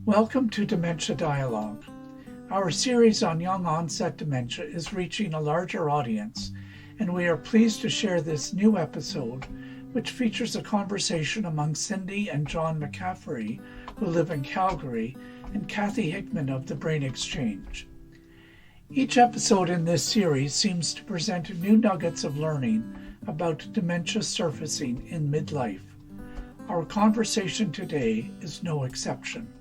Welcome to Dementia Dialogue. Our series on young onset dementia is reaching a larger audience, and we are pleased to share this new episode, which features a conversation among Cindy and John McCaffrey, who live in Calgary, and Kathy Hickman of the brainXchange. Each episode in this series seems to present new nuggets of learning about dementia surfacing in midlife. Our conversation today is no exception.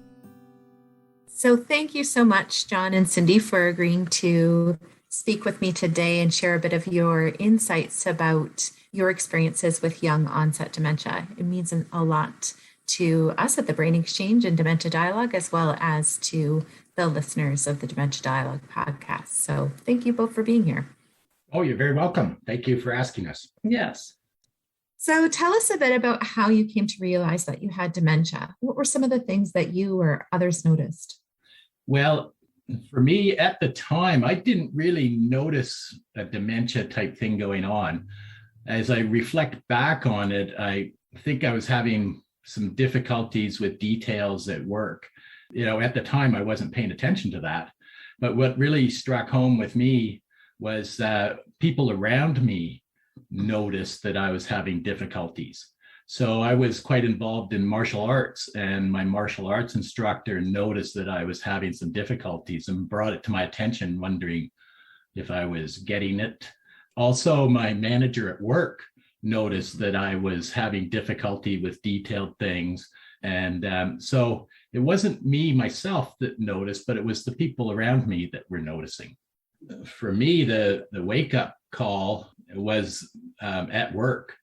So thank you so much, John and Cindy, for agreeing to speak with me today and share a bit of your insights about your experiences with young onset dementia. It means a lot to us at the brainXchange and Dementia Dialogue, as well as to the listeners of the Dementia Dialogue podcast. So thank you both for being here. Oh, you're very welcome. Thank you for asking us. Yes. So tell us a bit about how you came to realize that you had dementia. What were some of the things that you or others noticed? Well, for me at the time, I didn't really notice a dementia type thing going on. As I reflect back on it, I think I was having some difficulties with details at work. At the time, I wasn't paying attention to that. But what really struck home with me was that people around me noticed that I was having difficulties. So I was quite involved in martial arts, and my martial arts instructor noticed that I was having some difficulties and brought it to my attention, wondering if I was getting it. Also, my manager at work noticed that I was having difficulty with detailed things. And so it wasn't me myself that noticed, but it was the people around me that were noticing. For me, the wake-up call was at work.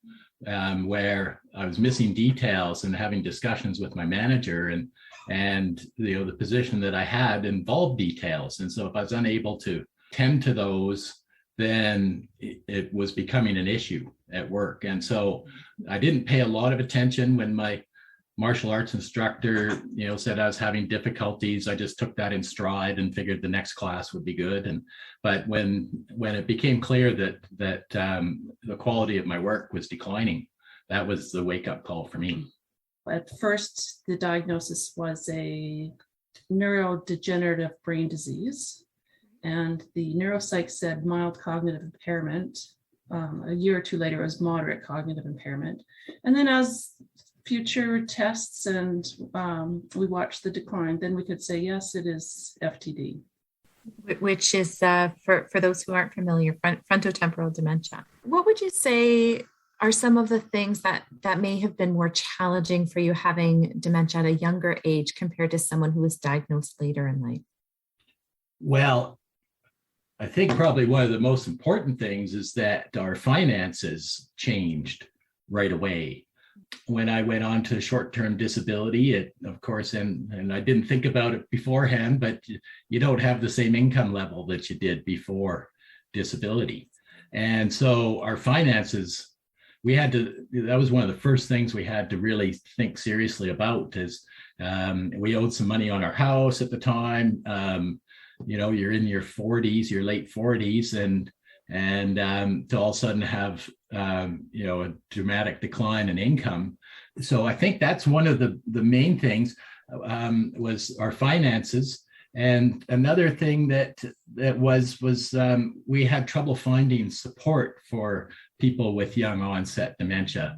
Where I was missing details and having discussions with my manager, and the position that I had involved details. And so if I was unable to tend to those, then it was becoming an issue at work. And so I didn't pay a lot of attention when my martial arts instructor, said I was having difficulties. I just took that in stride and figured the next class would be good. But when it became clear that the quality of my work was declining, that was the wake-up call for me. At first, the diagnosis was a neurodegenerative brain disease, and the neuropsych said mild cognitive impairment. A year or two later, it was moderate cognitive impairment. And then as future tests and we watched the decline, then we could say, yes, it is FTD. Which is, for those who aren't familiar, frontotemporal dementia. What would you say are some of the things that may have been more challenging for you having dementia at a younger age compared to someone who was diagnosed later in life? Well, I think probably one of the most important things is that our finances changed right away. When I went on to short-term disability, it, of course, and I didn't think about it beforehand, but you don't have the same income level that you did before disability. And so our finances, that was one of the first things we had to really think seriously about, is we owed some money on our house at the time. You're in your 40s, your late 40s, and to all of a sudden have a dramatic decline in income. So I think that's one of the main things, was our finances. And another thing that was we had trouble finding support for people with young onset dementia.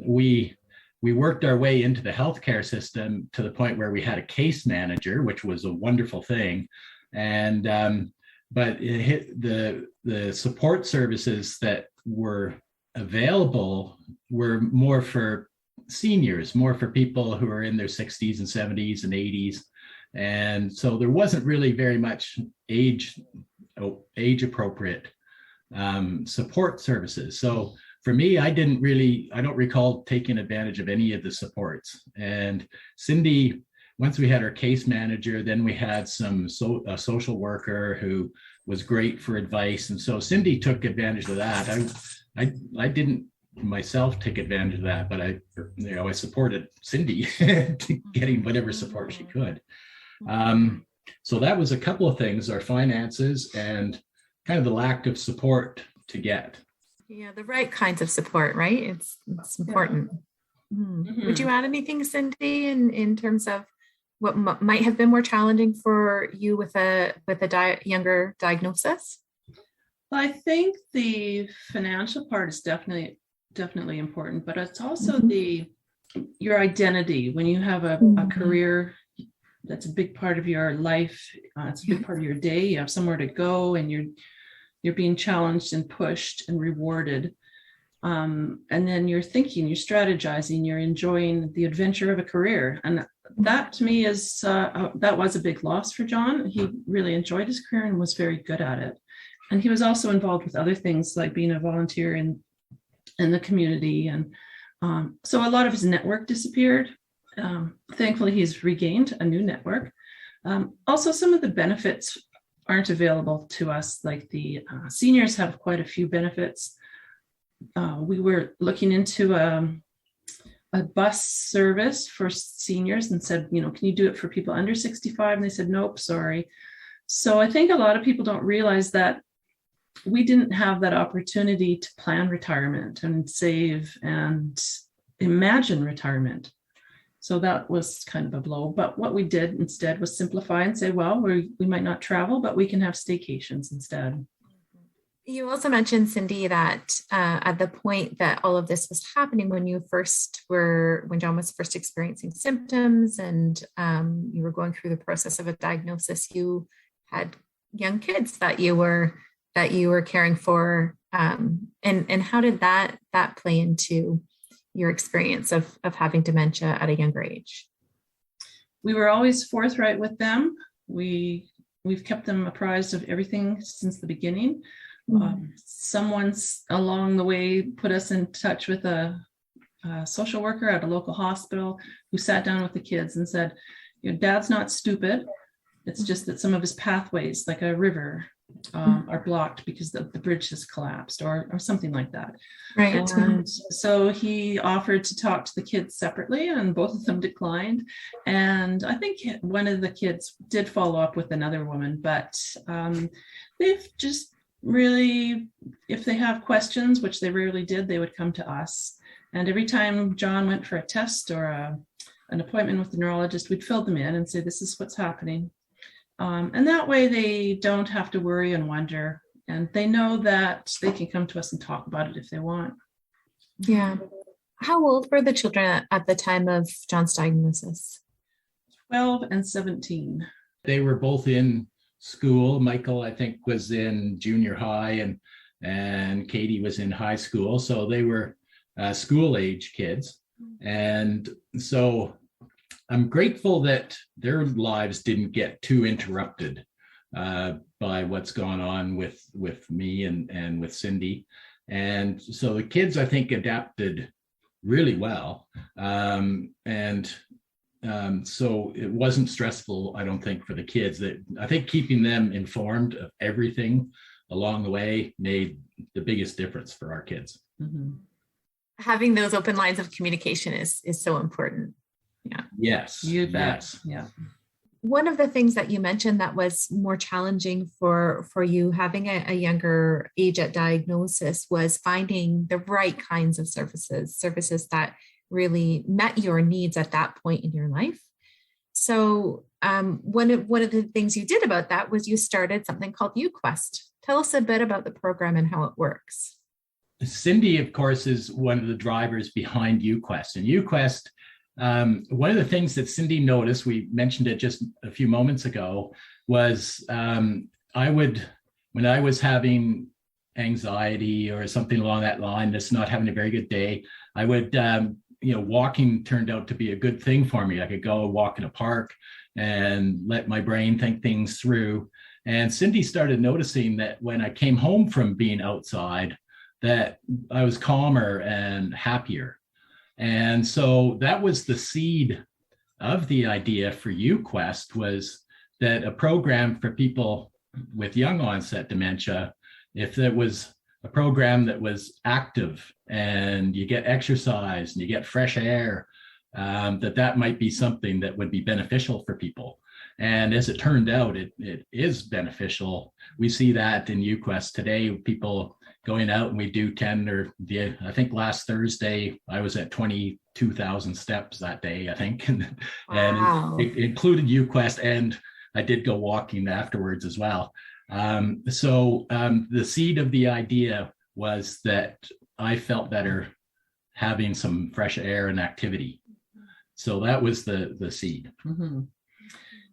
We worked our way into the healthcare system to the point where we had a case manager, which was a wonderful thing. But the support services that were available were more for seniors, more for people who are in their 60s and 70s and 80s. And so there wasn't really very much age appropriate support services. So for me, I don't recall taking advantage of any of the supports. And Cindy, once we had our case manager, then we had a social worker who was great for advice. And so Cindy took advantage of that. I didn't myself take advantage of that, but I supported Cindy getting whatever support she could. So that was a couple of things: our finances and kind of the lack of support to get. Yeah, the right kinds of support, right? It's important. Yeah. Mm-hmm. Would you add anything, Cindy, in terms of might have been more challenging for you with a younger diagnosis? I think the financial part is definitely important, but it's also your identity. When you have a career that's a big part of your life, it's a big part of your day. You have somewhere to go, and you're being challenged and pushed and rewarded. And then you're thinking, you're strategizing, you're enjoying the adventure of a career. And that to me is, that was a big loss for John. He really enjoyed his career and was very good at it. And he was also involved with other things like being a volunteer in the community. And so a lot of his network disappeared. Thankfully, he's regained a new network. Also, some of the benefits aren't available to us, like the seniors have quite a few benefits. We were looking into a bus service for seniors and said, can you do it for people under 65? And they said, nope, sorry. So I think a lot of people don't realize that we didn't have that opportunity to plan retirement and save and imagine retirement. So that was kind of a blow. But what we did instead was simplify and say, well, we might not travel, but we can have staycations instead. You also mentioned, Cindy, that at the point that all of this was happening, when John was first experiencing symptoms and you were going through the process of a diagnosis, you had young kids that you were caring for. And how did that play into your experience of having dementia at a younger age? We were always forthright with them. We've kept them apprised of everything since the beginning. Someone's along the way put us in touch with a social worker at a local hospital who sat down with the kids and said, your dad's not stupid. It's just that some of his pathways, like a river, are blocked because the bridge has collapsed or something like that. Right. And so he offered to talk to the kids separately, and both of them declined. And I think one of the kids did follow up with another woman, but they've just really, if they have questions, which they rarely did, they would come to us. And every time John went for a test or an appointment with the neurologist, we'd fill them in and say, this is what's happening. And that way they don't have to worry and wonder, and they know that they can come to us and talk about it if they want. Yeah. How old were the children at the time of John's diagnosis? 12 and 17. They were both in school. Michael, I think, was in junior high, and Katie was in high school. So they were school age kids. And so I'm grateful that their lives didn't get too interrupted by what's gone on with me and with Cindy. And so the kids, I think, adapted really well. So it wasn't stressful, I don't think, for the kids. I think keeping them informed of everything along the way made the biggest difference for our kids. Mm-hmm. Having those open lines of communication is so important. Yeah. Yes. You bet. Yes. Yeah. One of the things that you mentioned that was more challenging for you having a younger age at diagnosis was finding the right kinds of services that really met your needs at that point in your life. So one of the things you did about that was you started something called YouQuest. Tell us a bit about the program and how it works. Cindy, of course, is one of the drivers behind YouQuest. And YouQuest, one of the things that Cindy noticed, we mentioned it just a few moments ago, was when I was having anxiety or something along that line, just not having a very good day, I would, walking turned out to be a good thing for me. I could go walk in a park and let my brain think things through. And Cindy started noticing that when I came home from being outside, that I was calmer and happier. And so that was the seed of the idea for YouQuest, was that a program for people with young onset dementia, if there was a program that was active and you get exercise and you get fresh air, that might be something that would be beneficial for people. And as it turned out, it is beneficial. We see that in YouQuest today. People going out, and we do 10 or I think last Thursday I was at 22,000 steps that day, I think. Wow. And it included YouQuest, and I did go walking afterwards as well. So the seed of the idea was that I felt better having some fresh air and activity. So that was the seed. Mm-hmm.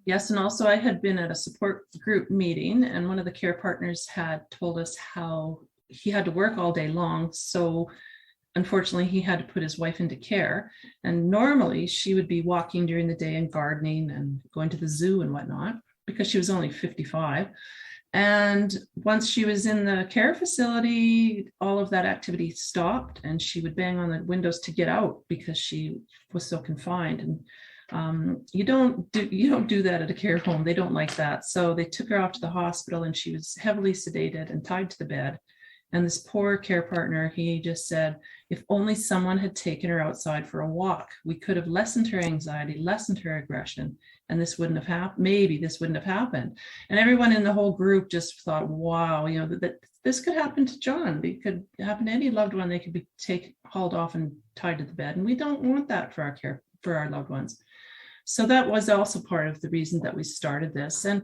Yes, and also I had been at a support group meeting, and one of the care partners had told us how he had to work all day long. So unfortunately, he had to put his wife into care. And normally she would be walking during the day and gardening and going to the zoo and whatnot, because she was only 55. And once she was in the care facility, all of that activity stopped, and she would bang on the windows to get out because she was so confined. And you don't do that at a care home. They don't like that. So they took her off to the hospital, and she was heavily sedated and tied to the bed. And this poor care partner, he just said, if only someone had taken her outside for a walk, we could have lessened her anxiety, lessened her aggression, and this wouldn't have happened. Maybe this wouldn't have happened. And everyone in the whole group just thought, wow, that this could happen to John. It could happen to any loved one. They could be hauled off and tied to the bed. And we don't want that for our loved ones. So that was also part of the reason that we started this. And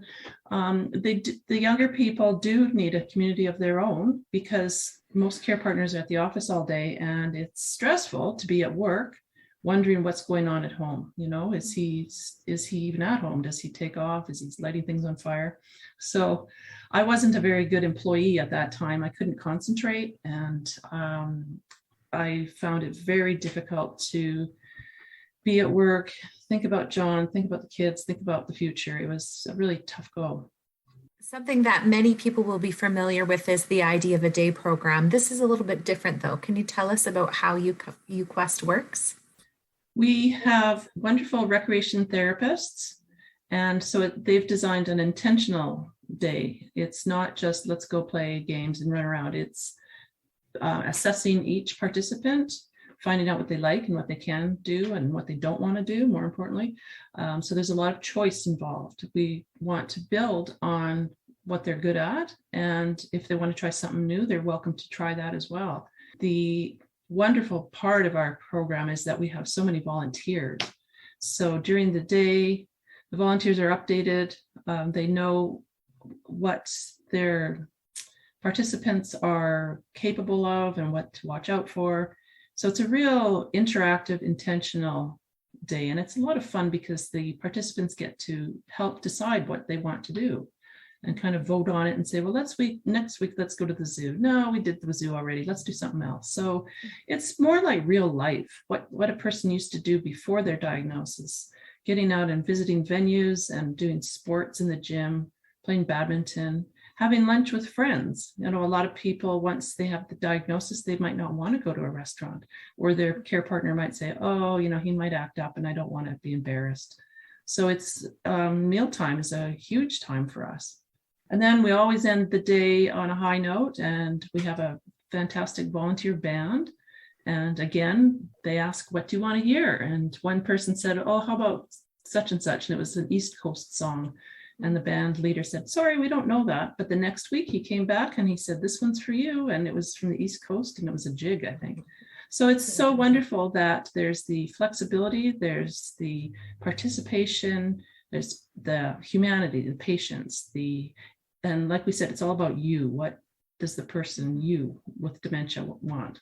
the younger people do need a community of their own, because most care partners are at the office all day, and it's stressful to be at work wondering what's going on at home. Is he even at home? Does he take off? Is he lighting things on fire? So I wasn't a very good employee at that time. I couldn't concentrate, and I found it very difficult to be at work, think about John, think about the kids, think about the future. It was a really tough go. Something that many people will be familiar with is the idea of a day program. This is a little bit different, though. Can you tell us about how YouQuest works? We have wonderful recreation therapists, and so they've designed an intentional day. It's not just let's go play games and run around. It's assessing each participant, finding out what they like and what they can do and what they don't want to do, more importantly. So there's a lot of choice involved. We want to build on what they're good at. And if they want to try something new, they're welcome to try that as well. The wonderful part of our program is that we have so many volunteers. So during the day, the volunteers are updated. They know what their participants are capable of and what to watch out for. So it's a real interactive, intentional day. And it's a lot of fun because the participants get to help decide what they want to do and kind of vote on it and say, well, next week, let's go to the zoo. No, we did the zoo already. Let's do something else. So it's more like real life, what a person used to do before their diagnosis, getting out and visiting venues and doing sports in the gym, playing badminton, having lunch with friends. A lot of people, once they have the diagnosis, they might not want to go to a restaurant, or their care partner might say, oh, he might act up and I don't want to be embarrassed. So it's mealtime is a huge time for us. And then we always end the day on a high note, and we have a fantastic volunteer band. And again, they ask, what do you want to hear? And one person said, oh, how about such and such? And it was an East Coast song. And the band leader said, sorry, we don't know that. But the next week he came back and he said, this one's for you. And it was from the East Coast, and it was a jig, I think. So it's so wonderful that there's the flexibility, there's the participation, there's the humanity, the patience, and like we said, it's all about you. What does the person, you with dementia, want?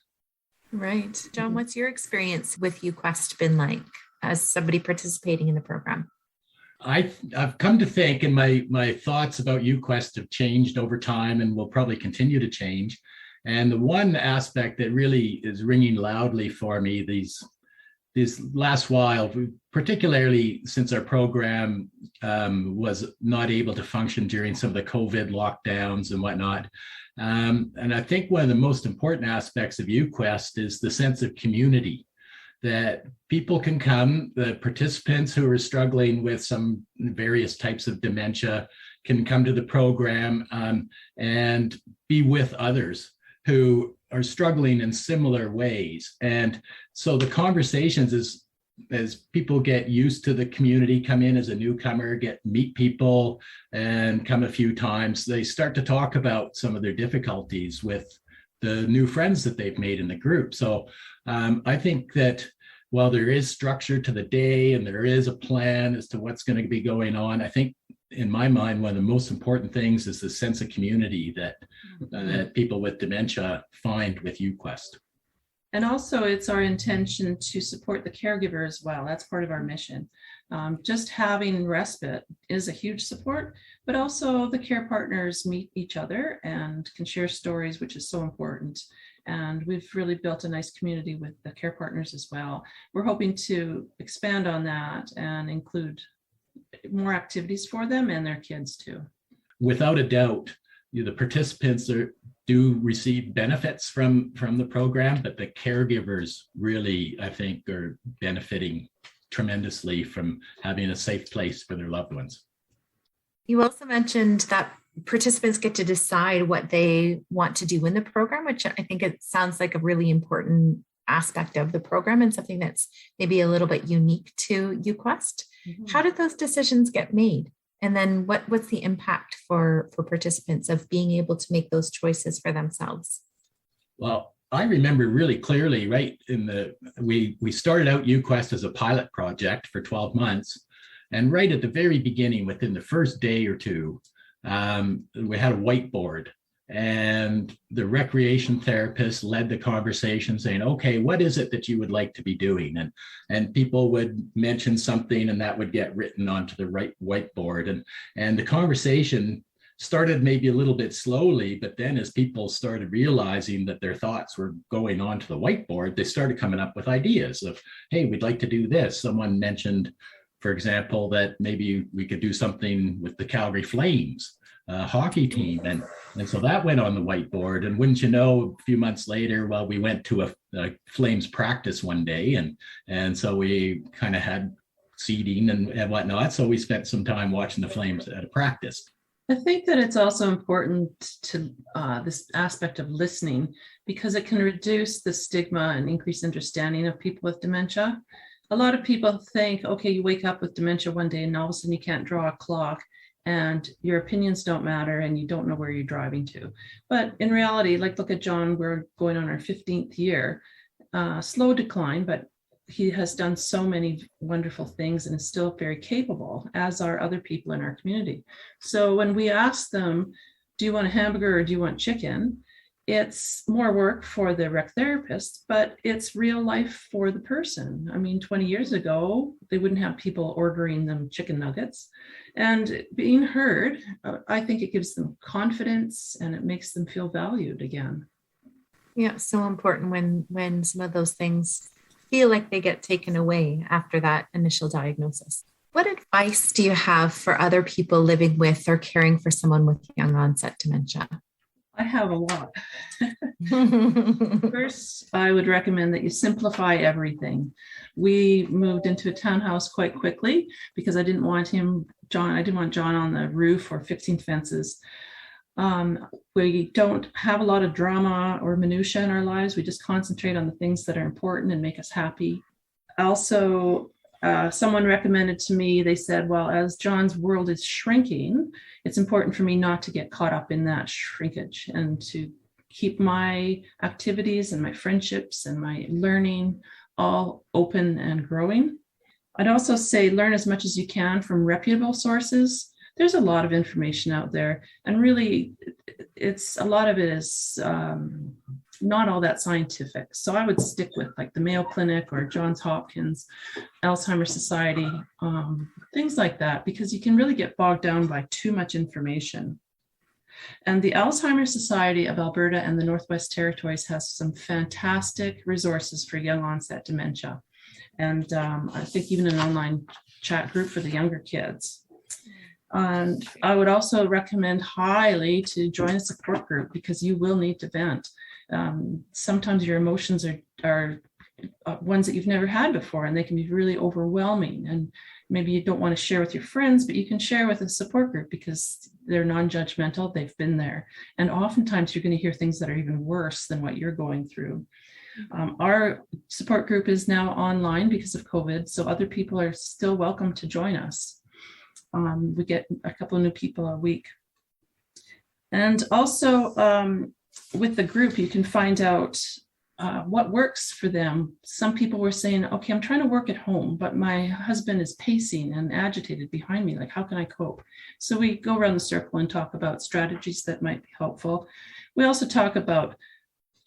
Right. John, what's your experience with YouQuest been like as somebody participating in the program? I've come to think, and my thoughts about YouQuest have changed over time and will probably continue to change. And the one aspect that really is ringing loudly for me these last while, particularly since our program was not able to function during some of the COVID lockdowns and whatnot. And I think one of the most important aspects of YouQuest is the sense of community, that people can come, the participants who are struggling with some various types of dementia can come to the program and be with others who are struggling in similar ways. And so the conversations, as people get used to the community, come in as a newcomer, meet people and come a few times, they start to talk about some of their difficulties with the new friends that they've made in the group. So I think that while there is structure to the day and there is a plan as to what's going to be going on, I think in my mind, one of the most important things is the sense of community that people with dementia find with YouQuest. And also it's our intention to support the caregiver as well. That's part of our mission. Just having respite is a huge support, but also the care partners meet each other and can share stories, which is so important. And we've really built a nice community with the care partners as well. We're hoping to expand on that and include more activities for them and their kids too. Without a doubt, the participants do receive benefits from the program, but the caregivers really, I think, are benefiting tremendously from having a safe place for their loved ones. You also mentioned that participants get to decide what they want to do in the program, which I think it sounds like a really important aspect of the program and something that's maybe a little bit unique to YouQuest. Mm-hmm. How did those decisions get made? And then what's the impact for participants of being able to make those choices for themselves? Well, I remember really clearly, right, we started out YouQuest as a pilot project for 12 months. And right at the very beginning, within the first day or two, we had a whiteboard. And the recreation therapist led the conversation saying, okay, what is it that you would like to be doing? And people would mention something and that would get written onto the right whiteboard. And the conversation started maybe a little bit slowly, but then as people started realizing that their thoughts were going onto the whiteboard, they started coming up with ideas of, hey, we'd like to do this. Someone mentioned, for example, that maybe we could do something with the Calgary Flames hockey team. And so that went on the whiteboard. And wouldn't you know, a few months later, well, we went to a Flames practice one day. And so we kind of had seating and whatnot. So we spent some time watching the Flames at a practice. I think that it's also important to this aspect of listening, because it can reduce the stigma and increase understanding of people with dementia. A lot of people think, okay, you wake up with dementia one day and all of a sudden you can't draw a clock and your opinions don't matter and you don't know where you're driving to. But in reality, like look at John, we're going on our 15th year, slow decline, but he has done so many wonderful things and is still very capable, as are other people in our community. So when we ask them, do you want a hamburger or do you want chicken? It's more work for the rec therapist, but it's real life for the person. I mean, 20 years ago, they wouldn't have people ordering them chicken nuggets. And being heard, I think it gives them confidence and it makes them feel valued again. Yeah, so important when some of those things feel like they get taken away after that initial diagnosis. What advice do you have for other people living with or caring for someone with young onset dementia? I have a lot. First, I would recommend that you simplify everything. We moved into a townhouse quite quickly because I didn't want John on the roof or fixing fences. We don't have a lot of drama or minutia in our lives. We just concentrate on the things that are important and make us happy. Also, someone recommended to me, they said, well, as John's world is shrinking, it's important for me not to get caught up in that shrinkage and to keep my activities and my friendships and my learning all open and growing. I'd also say learn as much as you can from reputable sources. There's a lot of information out there, and really a lot of it is not all that scientific. So I would stick with like the Mayo Clinic or Johns Hopkins, Alzheimer Society, things like that, because you can really get bogged down by too much information. And the Alzheimer Society of Alberta and the Northwest Territories has some fantastic resources for young onset dementia. And I think even an online chat group for the younger kids. And I would also recommend highly to join a support group, because you will need to vent. Sometimes your emotions are ones that you've never had before, and they can be really overwhelming. And maybe you don't want to share with your friends, but you can share with a support group because they're non-judgmental, they've been there. And oftentimes you're going to hear things that are even worse than what you're going through. Our support group is now online because of COVID, so other people are still welcome to join us. We get a couple of new people a week. And also, with the group, you can find out what works for them. Some people were saying, okay, I'm trying to work at home, but my husband is pacing and agitated behind me. Like, how can I cope? So we go around the circle and talk about strategies that might be helpful. We also talk about,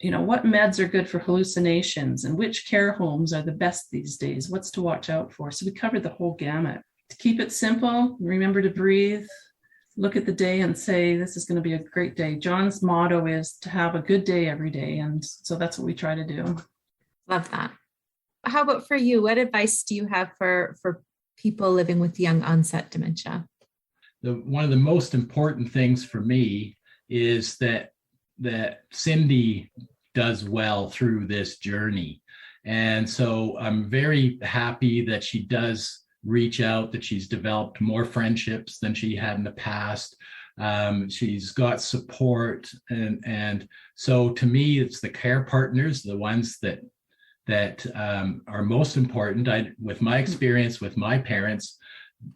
what meds are good for hallucinations and which care homes are the best these days, what's to watch out for. So we covered the whole gamut. To keep it simple, remember to breathe, look at the day and say, this is going to be a great day. John's motto is to have a good day every day. And so that's what we try to do. Love that. How about for you? What advice do you have for people living with young onset dementia? One of the most important things for me is that Cindy does well through this journey. And so I'm very happy that she does reach out, that she's developed more friendships than she had in the past. She's got support. And so to me, it's the care partners, the ones that are most important. With my experience with my parents,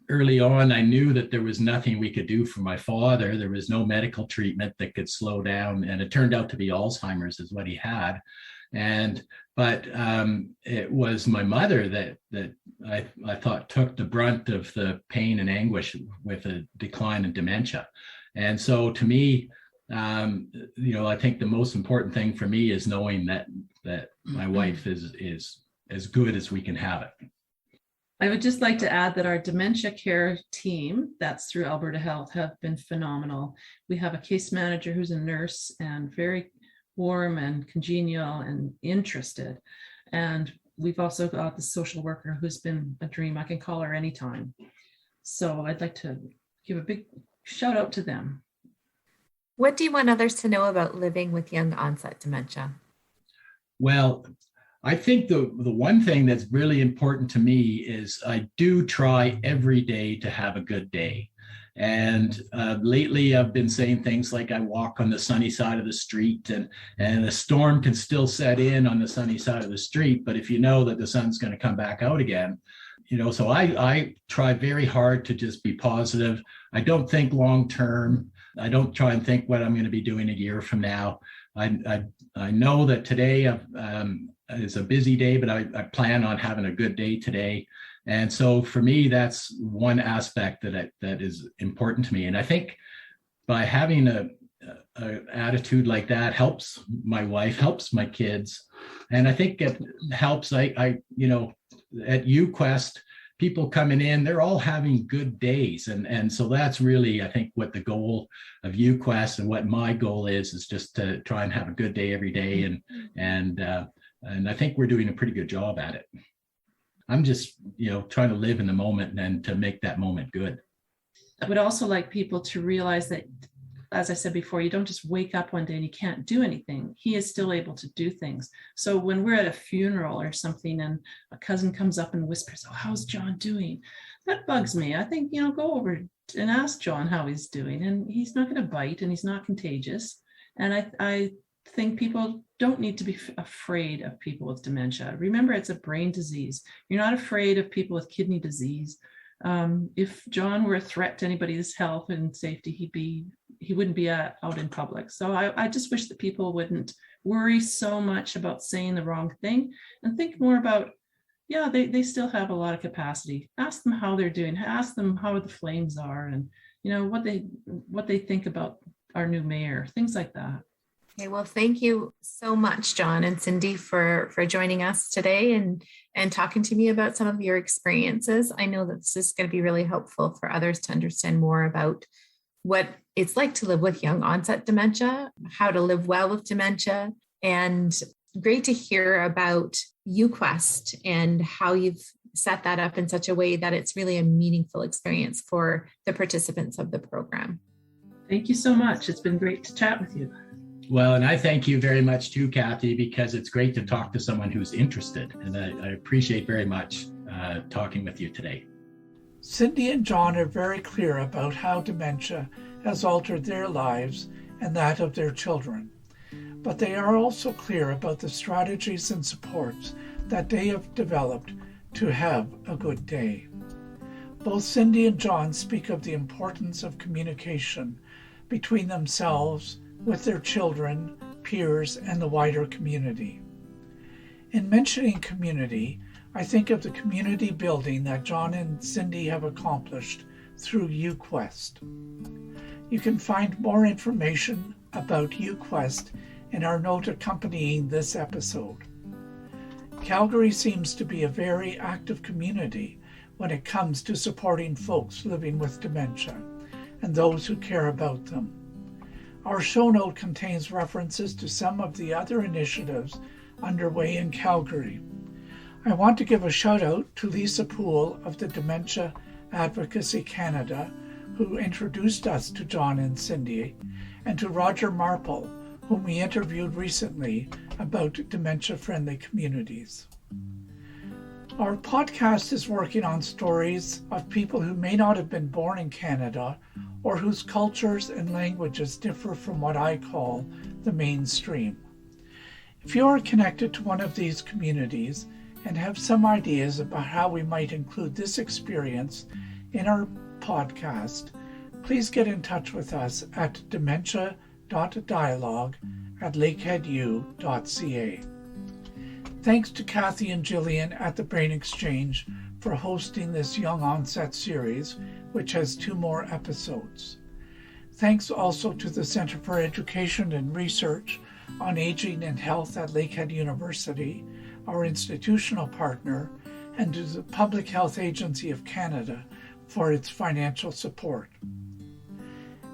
early on, I knew that there was nothing we could do for my father. There was no medical treatment that could slow down. And it turned out to be Alzheimer's is what he had. But it was my mother that I thought took the brunt of the pain and anguish with a decline in dementia. And so to me, I think the most important thing for me is knowing that my wife is as good as we can have it. I would just like to add that our dementia care team, that's through Alberta Health, have been phenomenal. We have a case manager who's a nurse and very warm and congenial and interested. And we've also got the social worker who's been a dream. I can call her anytime. So I'd like to give a big shout out to them. What do you want others to know about living with young onset dementia? Well, I think the one thing that's really important to me is I do try every day to have a good day. And lately I've been saying things like I walk on the sunny side of the street, and a storm can still set in on the sunny side of the street. But if you know that the sun's going to come back out again, so I try very hard to just be positive. I don't think long term. I don't try and think what I'm going to be doing a year from now. I know that today is a busy day, but I plan on having a good day today. And so for me, that's one aspect that is important to me. And I think by having a attitude like that helps my wife, helps my kids. And I think it helps, at YouQuest, people coming in, they're all having good days. And so that's really, I think, what the goal of YouQuest and what my goal is just to try and have a good day every day. And I think we're doing a pretty good job at it. I'm just, trying to live in the moment and to make that moment good. I would also like people to realize that, as I said before, you don't just wake up one day and you can't do anything. He is still able to do things. So when we're at a funeral or something and a cousin comes up and whispers, "Oh, how's John doing?" That bugs me. I think, go over and ask John how he's doing. And he's not going to bite and he's not contagious. And I think people don't need to be afraid of people with dementia. Remember, it's a brain disease. You're not afraid of people with kidney disease. If John were a threat to anybody's health and safety, he wouldn't be out in public. So I just wish that people wouldn't worry so much about saying the wrong thing and think more about, they still have a lot of capacity. Ask them how they're doing. Ask them how the flames are and, what they think about our new mayor, things like that. Okay, well, thank you so much, John and Cindy, for joining us today and talking to me about some of your experiences. I know that this is going to be really helpful for others to understand more about what it's like to live with young onset dementia, how to live well with dementia, and great to hear about YouQuest and how you've set that up in such a way that it's really a meaningful experience for the participants of the program. Thank you so much. It's been great to chat with you. Well, and I thank you very much too, Kathy, because it's great to talk to someone who's interested. And I appreciate very much talking with you today. Cindy and John are very clear about how dementia has altered their lives and that of their children. But they are also clear about the strategies and supports that they have developed to have a good day. Both Cindy and John speak of the importance of communication between themselves, with their children, peers, and the wider community. In mentioning community, I think of the community building that John and Cindy have accomplished through YouQuest. You can find more information about YouQuest in our note accompanying this episode. Calgary seems to be a very active community when it comes to supporting folks living with dementia and those who care about them. Our show note contains references to some of the other initiatives underway in Calgary. I want to give a shout out to Lisa Poole of the Dementia Advocacy Canada, who introduced us to John and Cindy, and to Roger Marple, whom we interviewed recently about dementia-friendly communities. Our podcast is working on stories of people who may not have been born in Canada or whose cultures and languages differ from what I call the mainstream. If you are connected to one of these communities and have some ideas about how we might include this experience in our podcast, please get in touch with us at dementia.dialogue@lakeheadu.ca. Thanks to Kathy and Jillian at the brainXchange for hosting this Young Onset series, which has 2 more episodes. Thanks also to the Center for Education and Research on Aging and Health at Lakehead University, our institutional partner, and to the Public Health Agency of Canada for its financial support.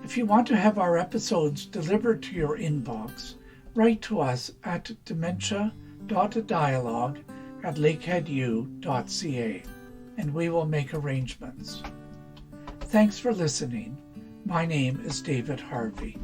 If you want to have our episodes delivered to your inbox, write to us at dementia.dialogue@lakeheadu.ca, and we will make arrangements. Thanks for listening. My name is David Harvey.